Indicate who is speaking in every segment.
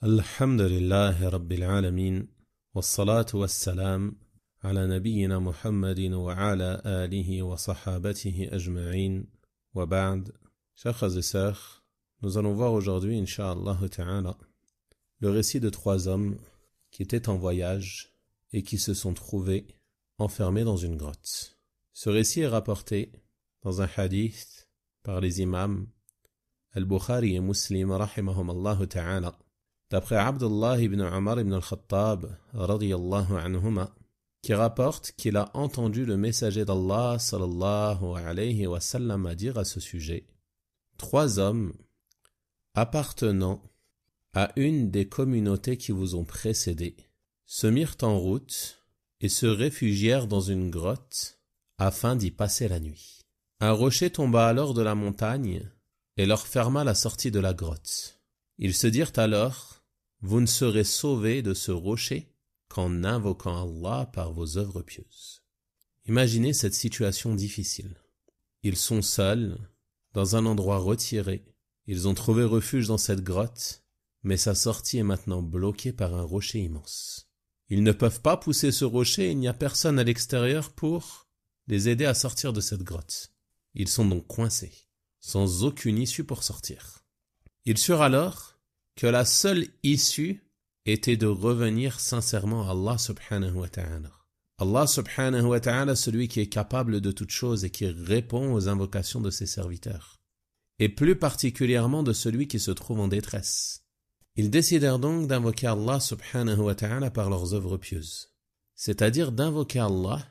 Speaker 1: الحمد لله رب العالمين والصلاة والسلام على نبينا محمد وعلى آله وصحابته أجمعين وبعد. Chers frères et sœurs, nous allons voir aujourd'hui, Inch'Allah Ta'ala, le récit de 3 hommes qui étaient en voyage et qui se sont trouvés enfermés dans une grotte. Ce récit est rapporté dans un hadith par les imams Al-Bukhari et Muslim, rahimahumallahu ta'ala, d'après Abdullah ibn Umar ibn al-Khattab, radiyallahu anhuma, qui rapporte qu'il a entendu le messager d'Allah, sallallahu alayhi wa sallam, dire à ce sujet: 3 hommes appartenant à une des communautés qui vous ont précédés se mirent en route et se réfugièrent dans une grotte afin d'y passer la nuit. Un rocher tomba alors de la montagne et leur ferma la sortie de la grotte. Ils se dirent alors: vous ne serez sauvés de ce rocher qu'en invoquant Allah par vos œuvres pieuses. Imaginez cette situation difficile. Ils sont seuls, dans un endroit retiré. Ils ont trouvé refuge dans cette grotte, mais sa sortie est maintenant bloquée par un rocher immense. Ils ne peuvent pas pousser ce rocher et il n'y a personne à l'extérieur pour les aider à sortir de cette grotte. Ils sont donc coincés, sans aucune issue pour sortir. Ils surent alors que la seule issue était de revenir sincèrement à Allah subhanahu wa ta'ala. Allah subhanahu wa ta'ala, celui qui est capable de toutes choses et qui répond aux invocations de ses serviteurs, et plus particulièrement de celui qui se trouve en détresse. Ils décidèrent donc d'invoquer Allah subhanahu wa ta'ala par leurs œuvres pieuses, c'est-à-dire d'invoquer Allah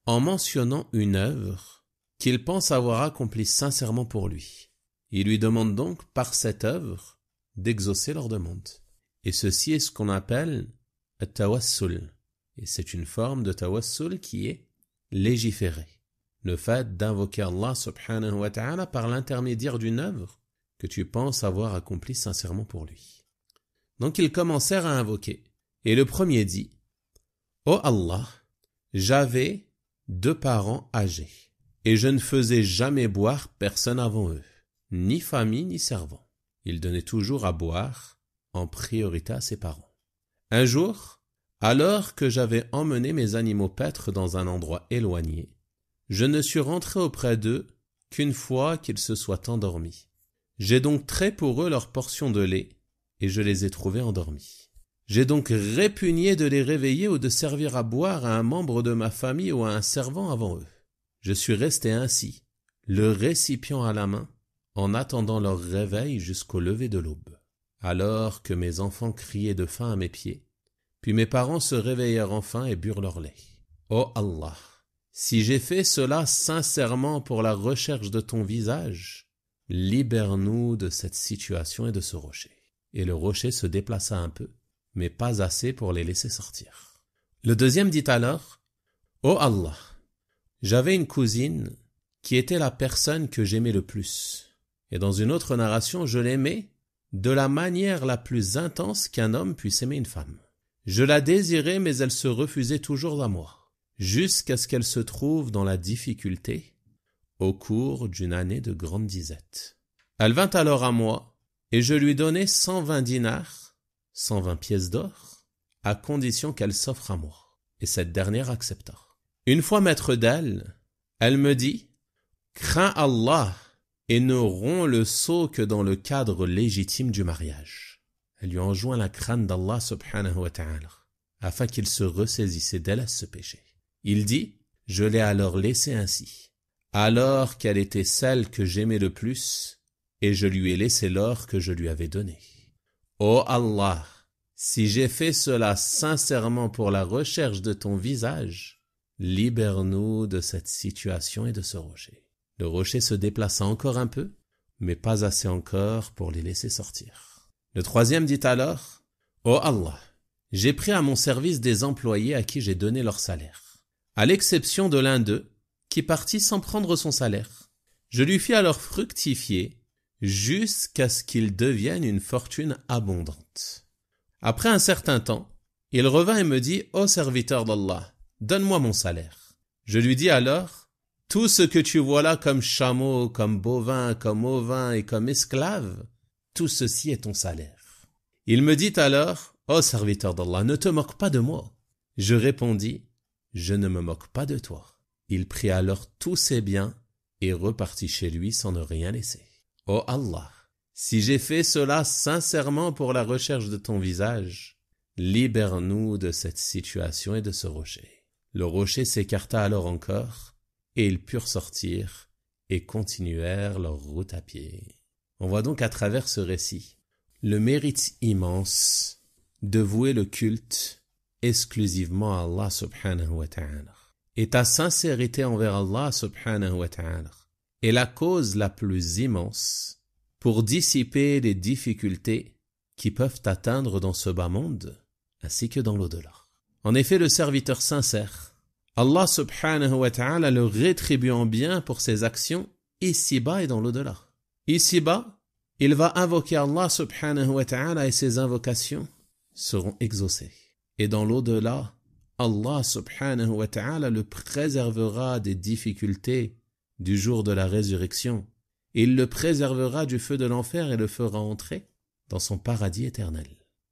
Speaker 1: en mentionnant une œuvre qu'ils pensent avoir accomplie sincèrement pour lui. Ils lui demandent donc par cette œuvre d'exaucer leur demande. Et ceci est ce qu'on appelle le tawassul. Et c'est une forme de tawassul qui est légiférée. Le fait d'invoquer Allah subhanahu wa ta'ala par l'intermédiaire d'une œuvre que tu penses avoir accomplie sincèrement pour lui. Donc ils commencèrent à invoquer. Et le premier dit: ô Allah, j'avais 2 parents âgés, et je ne faisais jamais boire personne avant eux, ni famille ni servant. Il donnait toujours à boire en priorité à ses parents. Un jour, alors que j'avais emmené mes animaux paître dans un endroit éloigné, je ne suis rentré auprès d'eux qu'une fois qu'ils se soient endormis. J'ai donc trait pour eux leur portion de lait, et je les ai trouvés endormis. J'ai donc répugné de les réveiller ou de servir à boire à un membre de ma famille ou à un servant avant eux. Je suis resté ainsi, le récipient à la main, en attendant leur réveil jusqu'au lever de l'aube, alors que mes enfants criaient de faim à mes pieds. Puis mes parents se réveillèrent enfin et burent leur lait. Ô Allah, si j'ai fait cela sincèrement pour la recherche de ton visage, libère-nous de cette situation et de ce rocher. Et le rocher se déplaça un peu, mais pas assez pour les laisser sortir. Le deuxième dit alors: ô Allah, j'avais une cousine qui était la personne que j'aimais le plus. Et dans une autre narration, je l'aimais de la manière la plus intense qu'un homme puisse aimer une femme. Je la désirais, mais elle se refusait toujours à moi, jusqu'à ce qu'elle se trouve dans la difficulté au cours d'une année de grande disette. Elle vint alors à moi, et je lui donnai 120 dinars, 120 pièces d'or, à condition qu'elle s'offre à moi. Et cette dernière accepta. Une fois maître d'elle, elle me dit: crains Allah et ne romps le sceau que dans le cadre légitime du mariage. Elle lui enjoint la crainte d'Allah subhanahu wa ta'ala, afin qu'il se ressaisisse et délaisse ce péché. Il dit: je l'ai alors laissée ainsi, alors qu'elle était celle que j'aimais le plus, et je lui ai laissé l'or que je lui avais donné. Ô Allah, si j'ai fait cela sincèrement pour la recherche de ton visage, libère-nous de cette situation et de ce rocher. Le rocher se déplaça encore un peu, mais pas assez encore pour les laisser sortir. Le troisième dit alors: ô Allah, j'ai pris à mon service des employés à qui j'ai donné leur salaire, à l'exception de l'un d'eux, qui partit sans prendre son salaire. Je lui fis alors fructifier, jusqu'à ce qu'il devienne une fortune abondante. Après un certain temps, il revint et me dit: ô serviteur d'Allah, donne-moi mon salaire. Je lui dis alors: tout ce que tu vois là comme chameau, comme bovin, comme ovin et comme esclave, tout ceci est ton salaire. Il me dit alors, « Ô serviteur d'Allah, ne te moque pas de moi. » Je répondis, « Je ne me moque pas de toi. » Il prit alors tous ses biens et repartit chez lui sans ne rien laisser. « Ô Allah, si j'ai fait cela sincèrement pour la recherche de ton visage, libère-nous de cette situation et de ce rocher. » Le rocher s'écarta alors encore, et ils purent sortir et continuèrent leur route à pied. On voit donc à travers ce récit le mérite immense de vouer le culte exclusivement à Allah subhanahu wa ta'ala. Et ta sincérité envers Allah subhanahu wa ta'ala est la cause la plus immense pour dissiper les difficultés qui peuvent t'atteindre dans ce bas monde ainsi que dans l'au-delà. En effet, le serviteur sincère, Allah subhanahu wa ta'ala le rétribue en bien pour ses actions ici-bas et dans l'au-delà. Ici-bas, il va invoquer Allah subhanahu wa ta'ala et ses invocations seront exaucées. Et dans l'au-delà, Allah subhanahu wa ta'ala le préservera des difficultés du jour de la résurrection. Et il le préservera du feu de l'enfer et le fera entrer dans son paradis éternel.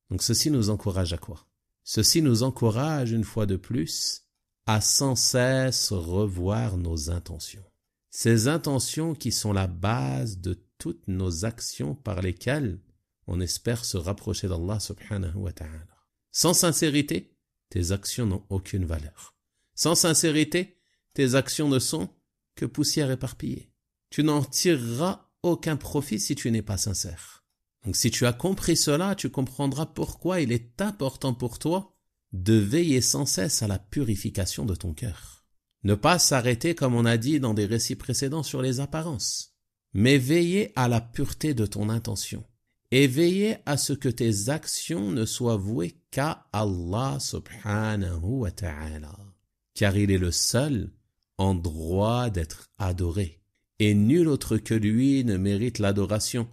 Speaker 1: Donc ceci nous encourage à quoi? Ceci nous encourage une fois de plus à sans cesse revoir nos intentions. Ces intentions qui sont la base de toutes nos actions par lesquelles on espère se rapprocher d'Allah subhanahu wa ta'ala. Sans sincérité, tes actions n'ont aucune valeur. Sans sincérité, tes actions ne sont que poussière éparpillée. Tu n'en tireras aucun profit si tu n'es pas sincère. Donc si tu as compris cela, tu comprendras pourquoi il est important pour toi de veiller sans cesse à la purification de ton cœur. Ne pas s'arrêter, comme on a dit dans des récits précédents, sur les apparences, mais veiller à la pureté de ton intention et veiller à ce que tes actions ne soient vouées qu'à Allah subhanahu wa ta'ala, car il est le seul en droit d'être adoré, et nul autre que lui ne mérite l'adoration,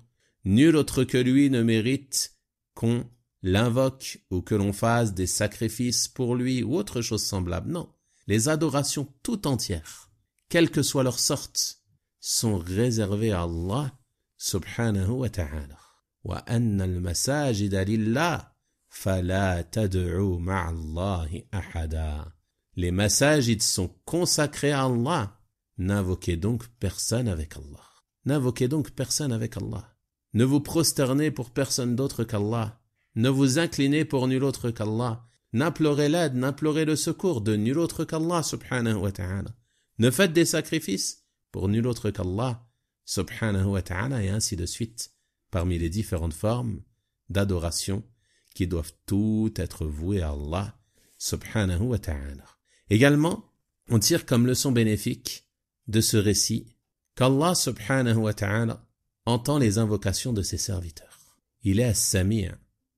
Speaker 1: nul autre que lui ne mérite qu'on l'invoque ou que l'on fasse des sacrifices pour lui ou autre chose semblable. Non, les adorations tout entières, quelle que soit leur sorte, sont réservées à Allah subhanahu wa ta'ala. Wa anna al-masajida lillah fala tad'u ma'allahi ahada. Les masajids sont consacrés à Allah. N'invoquez donc personne avec Allah. N'invoquez donc personne avec Allah. Ne vous prosternez pour personne d'autre qu'Allah. Ne vous inclinez pour nul autre qu'Allah. N'implorez l'aide, n'implorez le secours de nul autre qu'Allah subhanahu wa ta'ala. Ne faites des sacrifices pour nul autre qu'Allah subhanahu wa ta'ala, et ainsi de suite, parmi les différentes formes d'adoration qui doivent toutes être vouées à Allah subhanahu wa ta'ala. Également, on tire comme leçon bénéfique de ce récit qu'Allah subhanahu wa ta'ala entend les invocations de ses serviteurs. Il est as-Sami'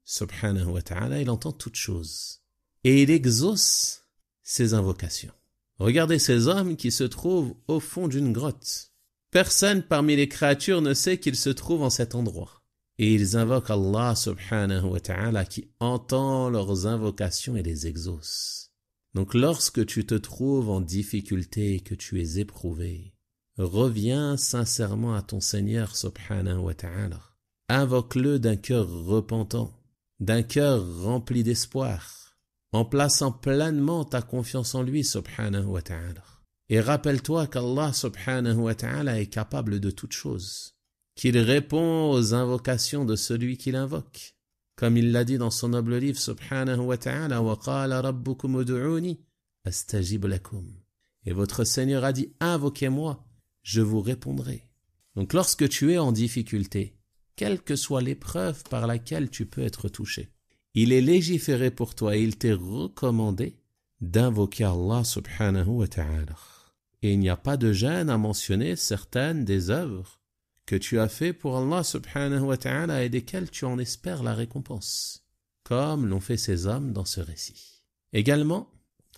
Speaker 1: subhanahu wa ta'ala, il entend toutes choses et il exauce ses invocations. Regardez ces hommes qui se trouvent au fond d'une grotte. Personne parmi les créatures ne sait qu'ils se trouvent en cet endroit. Et ils invoquent Allah subhanahu wa ta'ala qui entend leurs invocations et les exauce. Donc lorsque tu te trouves en difficulté et que tu es éprouvé, reviens sincèrement à ton Seigneur subhanahu wa ta'ala. Invoque-le d'un cœur repentant, d'un cœur rempli d'espoir, en plaçant pleinement ta confiance en lui subhanahu wa ta'ala. Et rappelle-toi qu'Allah subhanahu wa ta'ala est capable de toutes choses, qu'il répond aux invocations de celui qui l'invoque. Comme il l'a dit dans son noble livre subhanahu wa ta'ala, wa qala rabbukum ud'uni astajib lakum. Et votre Seigneur a dit, invoquez-moi, je vous répondrai. Donc lorsque tu es en difficulté, quelle que soit l'épreuve par laquelle tu peux être touché, il est légiféré pour toi et il t'est recommandé d'invoquer Allah subhanahu wa ta'ala. Et il n'y a pas de gêne à mentionner certaines des œuvres que tu as fait pour Allah subhanahu wa ta'ala et desquelles tu en espères la récompense, comme l'ont fait ces hommes dans ce récit. Également,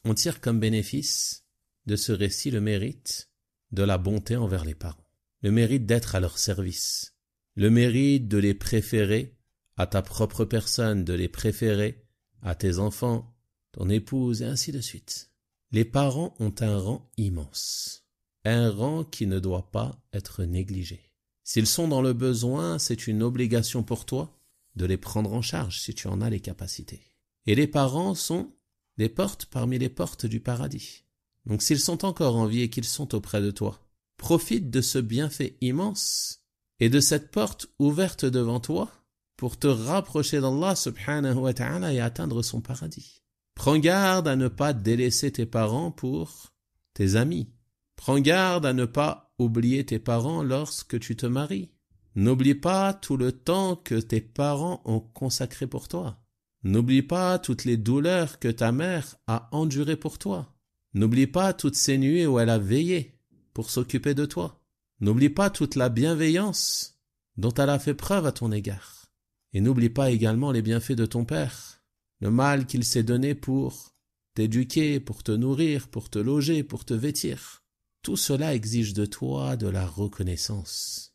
Speaker 1: on tire comme bénéfice de ce récit le mérite de la bonté envers les parents, le mérite d'être à leur service, le mérite de les préférer à ta propre personne, de les préférer à tes enfants, ton épouse et ainsi de suite. Les parents ont un rang immense, un rang qui ne doit pas être négligé. S'ils sont dans le besoin, c'est une obligation pour toi de les prendre en charge si tu en as les capacités. Et les parents sont des portes parmi les portes du paradis. Donc s'ils sont encore en vie et qu'ils sont auprès de toi, profite de ce bienfait immense et de cette porte ouverte devant toi pour te rapprocher d'Allah subhanahu wa ta'ala et atteindre son paradis. Prends garde à ne pas délaisser tes parents pour tes amis. Prends garde à ne pas oublier tes parents lorsque tu te maries. N'oublie pas tout le temps que tes parents ont consacré pour toi. N'oublie pas toutes les douleurs que ta mère a endurées pour toi. N'oublie pas toutes ces nuits où elle a veillé pour s'occuper de toi. N'oublie pas toute la bienveillance dont elle a fait preuve à ton égard. Et n'oublie pas également les bienfaits de ton père, le mal qu'il s'est donné pour t'éduquer, pour te nourrir, pour te loger, pour te vêtir. Tout cela exige de toi de la reconnaissance.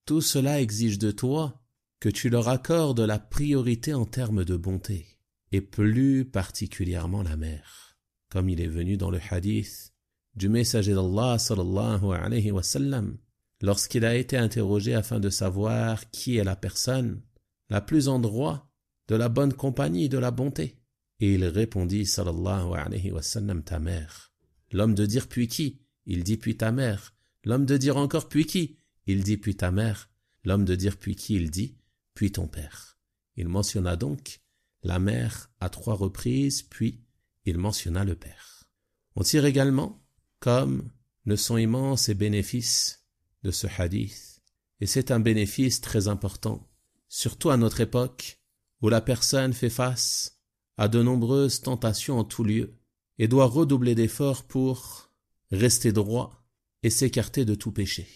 Speaker 1: Tout cela exige de toi que tu leur accordes la priorité en termes de bonté, et plus particulièrement la mère, comme il est venu dans le hadith du messager d'Allah sallallahu alayhi wa sallam, lorsqu'il a été interrogé afin de savoir qui est la personne la plus en droit de la bonne compagnie et de la bonté. Et il répondit sallallahu alayhi wa sallam, ta mère. L'homme de dire puis qui? Il dit puis ta mère. L'homme de dire encore puis qui? Il dit puis ta mère. L'homme de dire puis qui? Il dit puis ton père. Il mentionna donc la mère à 3 reprises, puis il mentionna le père. On tire également comme leçon immense et bénéfice de ce hadith. Et c'est un bénéfice très important, surtout à notre époque, où la personne fait face à de nombreuses tentations en tout lieu et doit redoubler d'efforts pour rester droit et s'écarter de tout péché.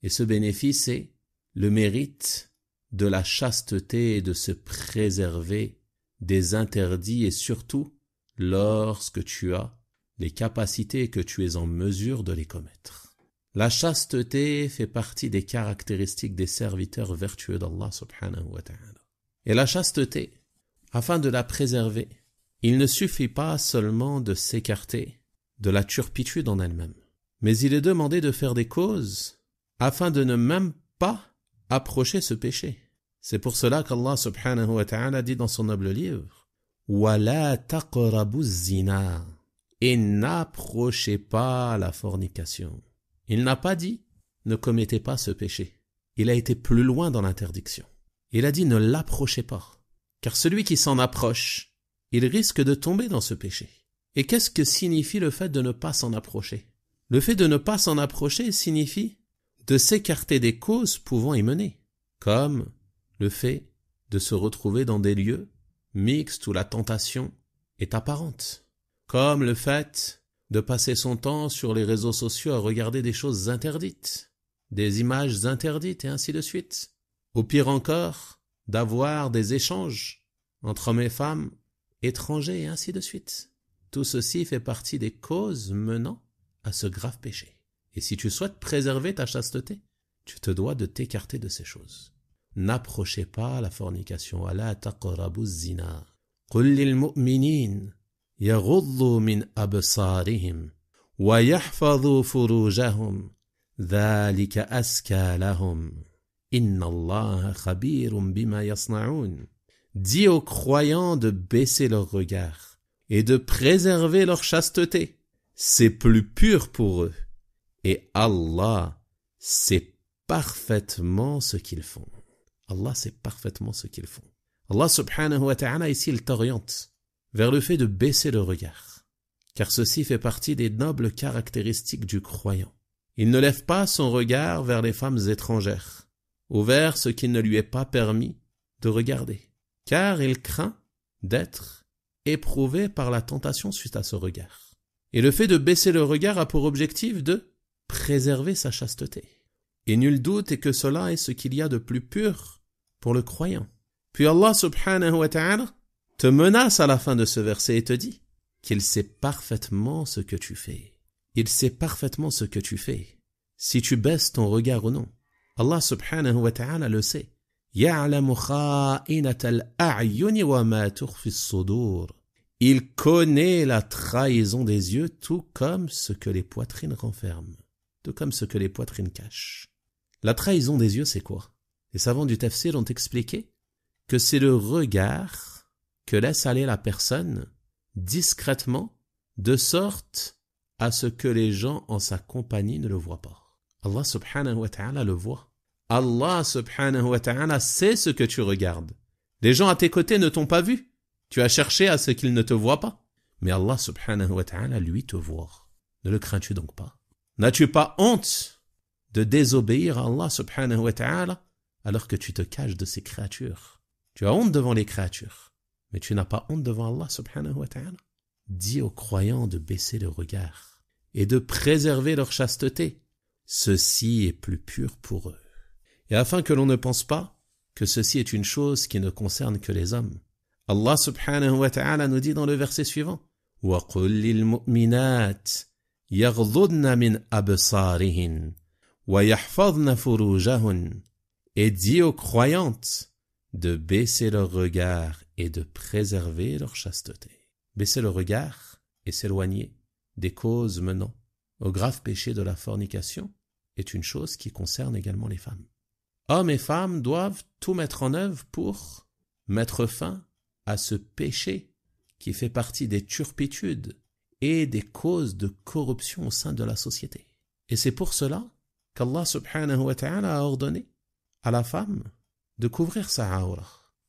Speaker 1: Et ce bénéfice est le mérite de la chasteté et de se préserver des interdits et surtout lorsque tu as les capacités et que tu es en mesure de les commettre. La chasteté fait partie des caractéristiques des serviteurs vertueux d'Allah subhanahu wa ta'ala. Et la chasteté, afin de la préserver, il ne suffit pas seulement de s'écarter de la turpitude en elle-même, mais il est demandé de faire des causes afin de ne même pas approcher ce péché. C'est pour cela qu'Allah subhanahu wa ta'ala dit dans son noble livre « Wala taqrabu zina » et n'approchez pas la fornication. Il n'a pas dit « ne commettez pas ce péché ». Il a été plus loin dans l'interdiction. Il a dit « ne l'approchez pas ». Car celui qui s'en approche, il risque de tomber dans ce péché. Et qu'est-ce que signifie le fait de ne pas s'en approcher? Le fait de ne pas s'en approcher signifie de s'écarter des causes pouvant y mener, comme le fait de se retrouver dans des lieux mixtes où la tentation est apparente, comme le fait de passer son temps sur les réseaux sociaux à regarder des choses interdites, des images interdites et ainsi de suite. Au pire encore, d'avoir des échanges entre hommes et femmes étrangers et ainsi de suite. Tout ceci fait partie des causes menant à ce grave péché. Et si tu souhaites préserver ta chasteté, tu te dois de t'écarter de ces choses. N'approchez pas la fornication. Ala taqrabu zina. Qul lil mu'minin yaghuddu min absarihim wa yahfadhu furujahum dhalika azka lahum. Inna Allaha khabirun bima yasna'un. Dis aux croyants de baisser leur regard et de préserver leur chasteté. C'est plus pur pour eux. Et Allah sait parfaitement ce qu'ils font. Allah sait parfaitement ce qu'ils font. Allah subhanahu wa ta'ala ici il t'oriente vers le fait de baisser le regard, car ceci fait partie des nobles caractéristiques du croyant. Il ne lève pas son regard vers les femmes étrangères, ou vers ce qu'il ne lui est pas permis de regarder, car il craint d'être éprouvé par la tentation suite à ce regard. Et le fait de baisser le regard a pour objectif de préserver sa chasteté. Et nul doute est que cela est ce qu'il y a de plus pur pour le croyant. Puis Allah subhanahu wa ta'ala te menace à la fin de ce verset et te dit qu'il sait parfaitement ce que tu fais. Il sait parfaitement ce que tu fais, si tu baisses ton regard ou non. Allah subhanahu wa ta'ala le sait. يَعْلَمُ خَائِنَةَ الْأَعْيُنِ وَمَا تُخْفِي الصُّدُورِ. Il connaît la trahison des yeux, tout comme ce que les poitrines renferment, tout comme ce que les poitrines cachent. La trahison des yeux, c'est quoi? Les savants du tafsir ont expliqué que c'est le regard que laisse aller la personne discrètement, de sorte à ce que les gens en sa compagnie ne le voient pas. Allah subhanahu wa ta'ala le voit. Allah subhanahu wa ta'ala sait ce que tu regardes. Les gens à tes côtés ne t'ont pas vu. Tu as cherché à ce qu'ils ne te voient pas. Mais Allah subhanahu wa ta'ala, lui, te voit. Ne le crains-tu donc pas? N'as-tu pas honte de désobéir à Allah subhanahu wa ta'ala alors que tu te caches de ces créatures? Tu as honte devant les créatures, mais tu n'as pas honte devant Allah subhanahu wa ta'ala. Dis aux croyants de baisser le regard et de préserver leur chasteté. Ceci est plus pur pour eux. Et afin que l'on ne pense pas que ceci est une chose qui ne concerne que les hommes, Allah subhanahu wa ta'ala nous dit dans le verset suivant: وَقُلْ لِلْمُؤْمِنَاتِ يَغْضُضْنَ مِنْ أَبْصَارِهِنْ وَيَحْفَظْنَ فُرُوجَهُنْ. Et dis aux croyantes de baisser leur regard et de préserver leur chasteté. Baisser le regard et s'éloigner des causes menant au grave péché de la fornication est une chose qui concerne également les femmes. Hommes et femmes doivent tout mettre en œuvre pour mettre fin à ce péché qui fait partie des turpitudes et des causes de corruption au sein de la société. Et c'est pour cela qu'Allah subhanahu wa ta'ala a ordonné à la femme de couvrir sa aura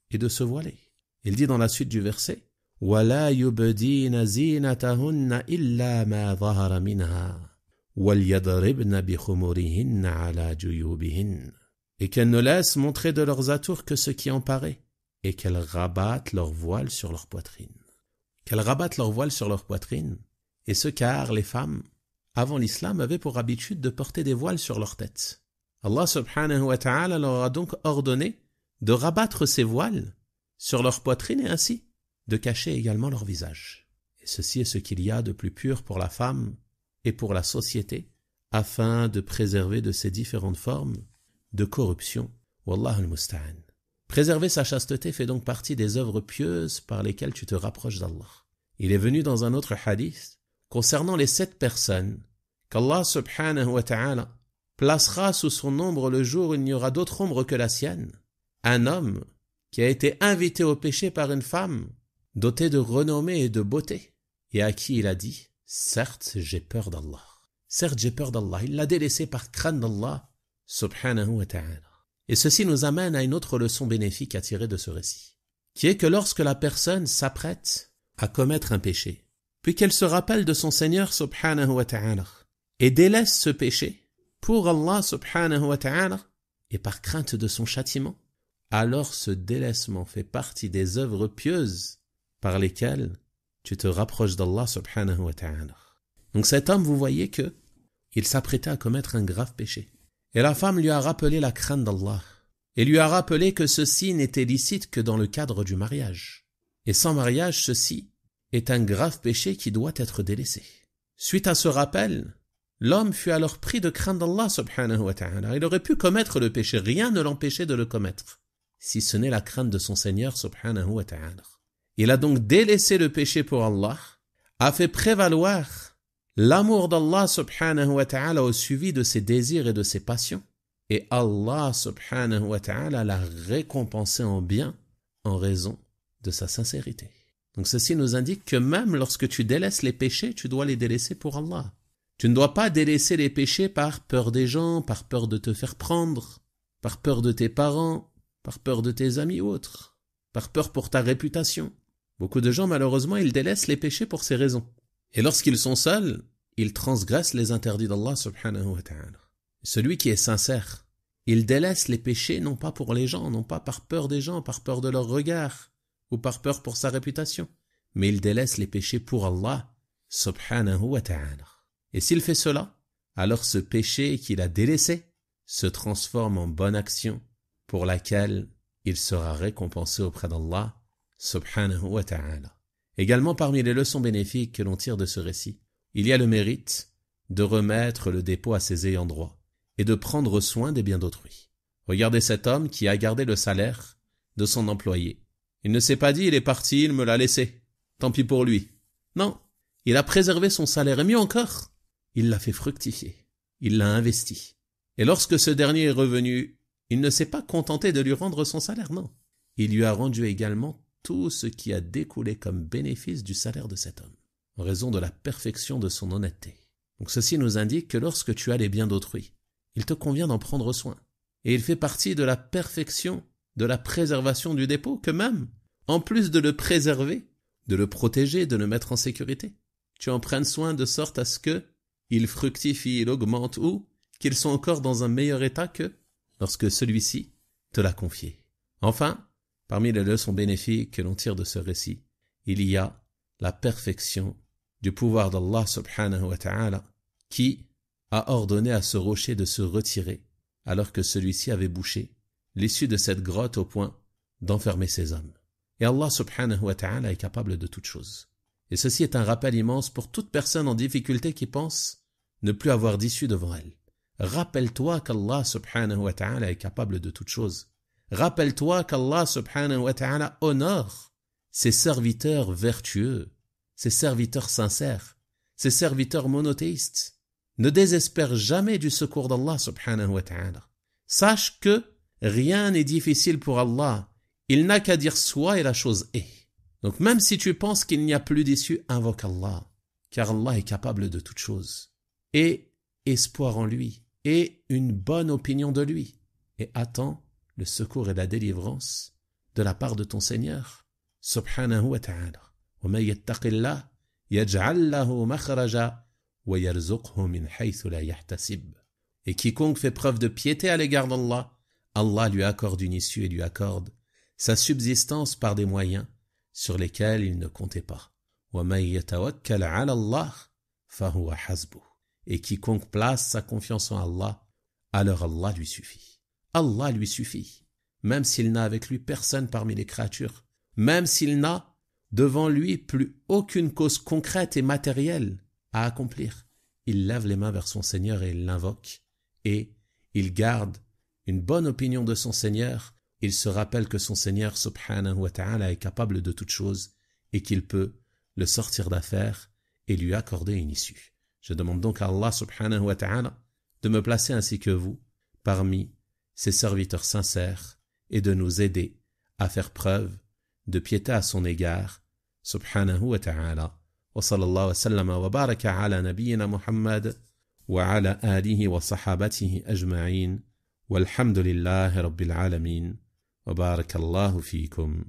Speaker 1: et de se voiler. Il dit dans la suite du verset: وَلَا يُبْدِينَ زِينَتَهُنَّ إِلَّا مَا ظَهَرَ مِنْهَا وَلْيَضْرِبْنَ بِخُمُرِهِنَّ عَلَى جُيُوبِهِنَّ. Et qu'elles ne laissent montrer de leurs atours que ce qui en paraît, et qu'elles rabattent leur voile sur leur poitrine. Qu'elles rabattent leur voile sur leur poitrine, et ce car les femmes, avant l'islam, avaient pour habitude de porter des voiles sur leur tête. Allah subhanahu wa ta'ala leur a donc ordonné de rabattre ces voiles sur leur poitrine et ainsi de cacher également leur visage. Et ceci est ce qu'il y a de plus pur pour la femme et pour la société, afin de préserver de ces différentes formes de corruption. Wallahu al-musta'an. Préserver sa chasteté fait donc partie des œuvres pieuses par lesquelles tu te rapproches d'Allah. Il est venu dans un autre hadith concernant les 7 personnes qu'Allah subhanahu wa ta'ala placera sous son ombre le jour où il n'y aura d'autre ombre que la sienne. Un homme qui a été invité au péché par une femme dotée de renommée et de beauté, et à qui il a dit: certes, j'ai peur d'Allah. Certes, j'ai peur d'Allah. Il l'a délaissé par crainte d'Allah subhanahu wa ta'ala. Et ceci nous amène à une autre leçon bénéfique à tirer de ce récit, qui est que lorsque la personne s'apprête à commettre un péché, puis qu'elle se rappelle de son Seigneur subhanahu wa ta'ala, et délaisse ce péché pour Allah subhanahu wa ta'ala, et par crainte de son châtiment, alors ce délaissement fait partie des œuvres pieuses par lesquelles tu te rapproches d'Allah subhanahu wa ta'ala. Donc cet homme, vous voyez que il s'apprêtait à commettre un grave péché. Et la femme lui a rappelé la crainte d'Allah, et lui a rappelé que ceci n'était licite que dans le cadre du mariage. Et sans mariage, ceci est un grave péché qui doit être délaissé. Suite à ce rappel, l'homme fut alors pris de crainte d'Allah subhanahu wa ta'ala. Il aurait pu commettre le péché, rien ne l'empêchait de le commettre, si ce n'est la crainte de son Seigneur subhanahu wa ta'ala. Il a donc délaissé le péché pour Allah, a fait prévaloir l'amour d'Allah subhanahu wa ta'ala au suivi de ses désirs et de ses passions. Et Allah subhanahu wa ta'ala l'a récompensé en bien en raison de sa sincérité. Donc ceci nous indique que même lorsque tu délaisses les péchés, tu dois les délaisser pour Allah. Tu ne dois pas délaisser les péchés par peur des gens, par peur de te faire prendre, par peur de tes parents, par peur de tes amis ou autres, par peur pour ta réputation. Beaucoup de gens, malheureusement, ils délaissent les péchés pour ces raisons. Et lorsqu'ils sont seuls, ils transgressent les interdits d'Allah subhanahu wa ta'ala. Celui qui est sincère, il délaisse les péchés non pas pour les gens, non pas par peur des gens, par peur de leur regard, ou par peur pour sa réputation, mais il délaisse les péchés pour Allah subhanahu wa ta'ala. Et s'il fait cela, alors ce péché qu'il a délaissé se transforme en bonne action pour laquelle il sera récompensé auprès d'Allah subhanahu wa ta'ala. Également parmi les leçons bénéfiques que l'on tire de ce récit, il y a le mérite de remettre le dépôt à ses ayants droit et de prendre soin des biens d'autrui. Regardez cet homme qui a gardé le salaire de son employé. Il ne s'est pas dit « il est parti, il me l'a laissé, tant pis pour lui ». Non, il a préservé son salaire et mieux encore, il l'a fait fructifier, il l'a investi. Et lorsque ce dernier est revenu, il ne s'est pas contenté de lui rendre son salaire, non. il lui a rendu également tout ce qui a découlé comme bénéfice du salaire de cet homme, en raison de la perfection de son honnêteté. Donc ceci nous indique que lorsque tu as les biens d'autrui, il te convient d'en prendre soin. Et il fait partie de la perfection, de la préservation du dépôt, que même, en plus de le préserver, de le protéger, de le mettre en sécurité, tu en prennes soin de sorte à ce que il fructifie, il augmente ou qu'ils sont encore dans un meilleur état que lorsque celui-ci te l'a confié. Enfin, parmi les leçons bénéfiques que l'on tire de ce récit, il y a la perfection du pouvoir d'Allah subhanahu wa ta'ala qui a ordonné à ce rocher de se retirer alors que celui-ci avait bouché l'issue de cette grotte au point d'enfermer ses hommes. Et Allah subhanahu wa ta'ala est capable de toutes choses. Et ceci est un rappel immense pour toute personne en difficulté qui pense ne plus avoir d'issue devant elle. Rappelle-toi qu'Allah subhanahu wa ta'ala est capable de toutes choses. Rappelle-toi qu'Allah subhanahu wa ta'ala honore ses serviteurs vertueux, ses serviteurs sincères, ses serviteurs monothéistes. Ne désespère jamais du secours d'Allah subhanahu wa ta'ala. Sache que rien n'est difficile pour Allah. Il n'a qu'à dire soit et la chose est. Donc même si tu penses qu'il n'y a plus d'issue, invoque Allah, car Allah est capable de toutes choses. Aie espoir en lui, et une bonne opinion de lui, et attends le secours et la délivrance de la part de ton Seigneur, subhanahu wa ta'ala. وَمَن يَتَّقِ اللَّهَ يَجْعَل لَّهُ مَخْرَجًا وَيَرْزُقْهُ مِنْ حَيْثُ لَا يَحْتَسِبُ. Et quiconque fait preuve de piété à l'égard d'Allah, Allah lui accorde une issue et lui accorde sa subsistance par des moyens sur lesquels il ne comptait pas. وَمَن يَتَوَكَّلْ عَلَى اللَّهِ فَهُوَ حَسْبُهُ. Et quiconque place sa confiance en Allah, alors Allah lui suffit. Allah lui suffit, même s'il n'a avec lui personne parmi les créatures, même s'il n'a devant lui plus aucune cause concrète et matérielle à accomplir. Il lève les mains vers son Seigneur et il l'invoque, et il garde une bonne opinion de son Seigneur. Il se rappelle que son Seigneur subhanahu wa ta'ala est capable de toutes choses et qu'il peut le sortir d'affaire et lui accorder une issue. Je demande donc à Allah subhanahu wa ta'ala de me placer ainsi que vous parmi ses serviteurs sincères et de nous aider à faire preuve de piété à son égard, subhanahu wa ta'ala. Wa sallallahu wa sallama wa baraka ala nabiyyina Muhammad wa ala alihi wa sahabatihi ajma'in walhamdulillahi rabbil alamin wa barakallahu fikum.